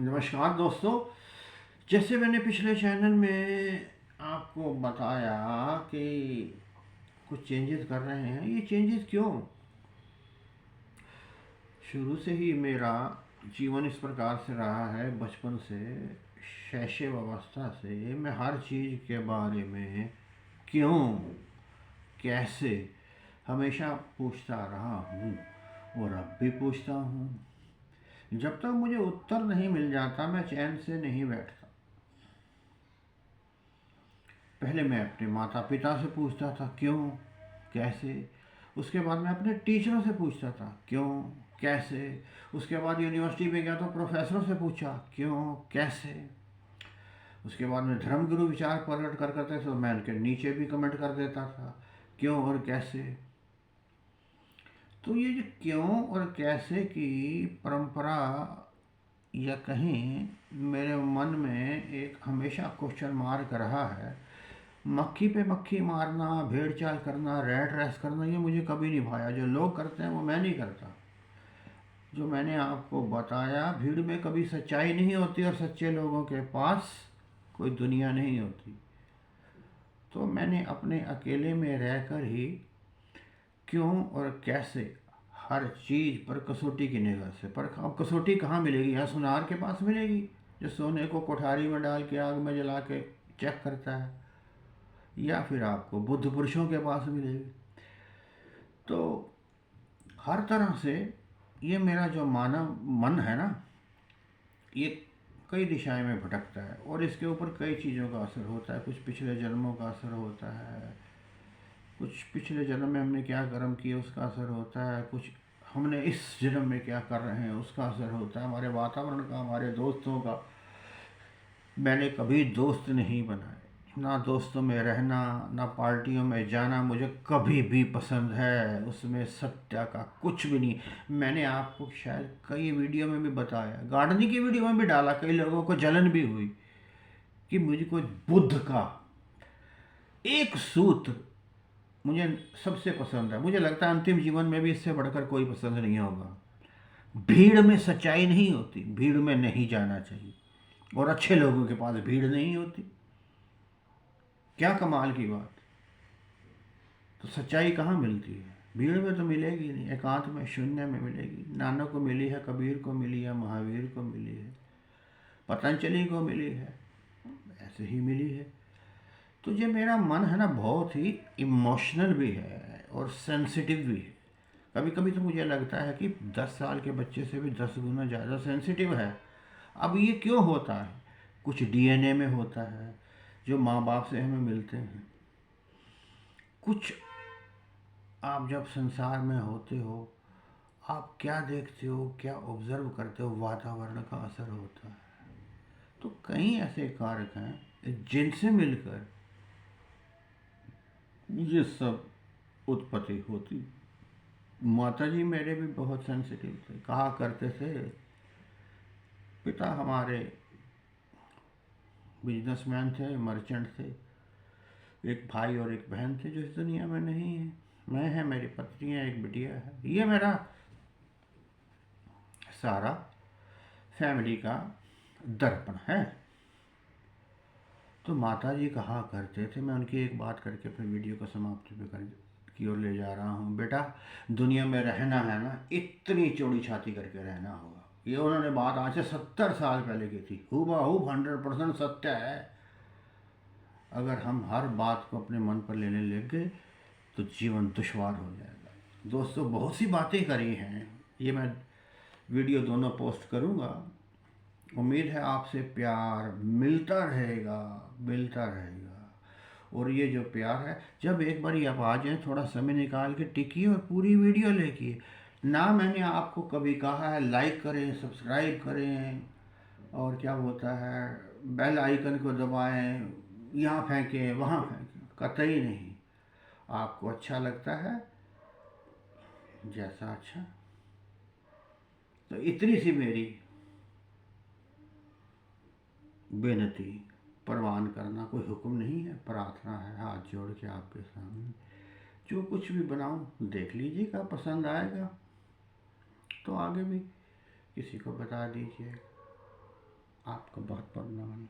नमस्कार दोस्तों। जैसे मैंने पिछले चैनल में आपको बताया कि कुछ चेंजेस कर रहे हैं। ये चेंजेस क्यों? शुरू से ही मेरा जीवन इस प्रकार से रहा है। बचपन से, शैशव अवस्था से मैं हर चीज़ के बारे में क्यों, कैसे हमेशा पूछता रहा हूँ और अब भी पूछता हूँ। जब तक मुझे उत्तर नहीं मिल जाता मैं चैन से नहीं बैठता। पहले मैं अपने माता पिता से पूछता था क्यों, कैसे। उसके बाद मैं अपने टीचरों से पूछता था क्यों, कैसे। उसके बाद यूनिवर्सिटी में गया तो प्रोफेसरों से पूछा क्यों, कैसे। उसके बाद में धर्मगुरु विचार प्रकट कर करते थे तो मैं उनके नीचे भी कमेंट कर देता था क्यों और कैसे। तो ये जो क्यों और कैसे की परंपरा, या कहीं मेरे मन में एक हमेशा क्वेश्चन मार्क रहा है। मक्खी पे मक्खी मारना, भेड़ चाल करना, रैट रेस करना, ये मुझे कभी नहीं भाया। जो लोग करते हैं वो मैं नहीं करता। जो मैंने आपको बताया, भीड़ में कभी सच्चाई नहीं होती और सच्चे लोगों के पास कोई दुनिया नहीं होती। तो मैंने अपने अकेले में रहकर ही क्यों और कैसे हर चीज़ पर कसौटी की निगाह से। पर अब कसौटी कहाँ मिलेगी? यहाँ सुनार के पास मिलेगी जो सोने को कोठारी में डाल के आग में जला के चेक करता है, या फिर आपको बुद्ध पुरुषों के पास मिलेगी। तो हर तरह से ये मेरा जो मानव मन है ना, ये कई दिशाएं में भटकता है और इसके ऊपर कई चीज़ों का असर होता है। कुछ पिछले जन्मों का असर होता है, कुछ पिछले जन्म में हमने क्या कर्म किए उसका असर होता है, कुछ हमने इस जन्म में क्या कर रहे हैं उसका असर होता है, हमारे वातावरण का, हमारे दोस्तों का। मैंने कभी दोस्त नहीं बनाए, ना दोस्तों में रहना, ना पार्टियों में जाना मुझे कभी भी पसंद है। उसमें सत्य का कुछ भी नहीं। मैंने आपको शायद कई वीडियो में भी बताया, गार्डनिंग की वीडियो में भी डाला। कई लोगों को जलन भी हुई कि मुझको बुद्ध का एक सूत्र मुझे सबसे पसंद है। मुझे लगता है अंतिम जीवन में भी इससे बढ़कर कोई पसंद नहीं होगा। भीड़ में सच्चाई नहीं होती, भीड़ में नहीं जाना चाहिए। और अच्छे लोगों के पास भीड़ नहीं होती। क्या कमाल की बात। तो सच्चाई कहाँ मिलती है? भीड़ में तो मिलेगी नहीं, एकांत में, शून्य में मिलेगी। नानक को मिली है, कबीर को मिली है, महावीर को मिली है, पतंजलि को मिली है, ऐसे ही मिली है। तो ये मेरा मन है ना, बहुत ही इमोशनल भी है और सेंसिटिव भी है। कभी कभी तो मुझे लगता है कि 10 साल के बच्चे से भी 10 गुना ज़्यादा सेंसिटिव है। अब ये क्यों होता है? कुछ डीएनए में होता है जो माँ बाप से हमें मिलते हैं। कुछ आप जब संसार में होते हो, आप क्या देखते हो, क्या ऑब्जर्व करते हो, वातावरण का असर होता है। तो कई ऐसे कारक हैं जिनसे मिलकर ये सब उत्पत्ति होती। माता जी मेरे भी बहुत सेंसिटिव थे। कहा करते थे, पिता हमारे बिजनेसमैन थे, मर्चेंट थे। एक भाई और एक बहन थे जो इस दुनिया में नहीं है। मैं है, मेरी पत्नी है, एक बिटिया है। ये मेरा सारा फैमिली का दर्पण है। तो माता जी कहा करते थे, मैं उनकी एक बात करके अपने वीडियो को समाप्ति पे कर की ओर ले जा रहा हूँ। बेटा, दुनिया में रहना है ना, इतनी चौड़ी छाती करके रहना होगा। ये उन्होंने बात आज से 70 साल पहले की थी। हूबहू 100% सत्य है। अगर हम हर बात को अपने मन पर लेने लग गए तो जीवन दुश्वार हो जाएगा। दोस्तों, बहुत सी बातें करी हैं, ये मैं वीडियो दोनों पोस्ट करूँगा। उम्मीद है आपसे प्यार मिलता रहेगा, मिलता रहेगा। और ये जो प्यार है, जब एक बार आप आ जाएं, थोड़ा समय निकाल के टिकिए और पूरी वीडियो लेकिए ना। मैंने आपको कभी कहा है लाइक करें, सब्सक्राइब करें, और क्या होता है, बेल आइकन को दबाएं, यहाँ फेंकें, वहाँ फेंकें, कतई नहीं। आपको अच्छा लगता है, जैसा अच्छा। तो इतनी सी मेरी बेनती, परवान करना कोई हुक्म नहीं है, प्रार्थना है हाथ जोड़ के आपके सामने। जो कुछ भी बनाऊं देख लीजिएगा, पसंद आएगा तो आगे भी किसी को बता दीजिएगा। आपको बहुत बहुत नमन।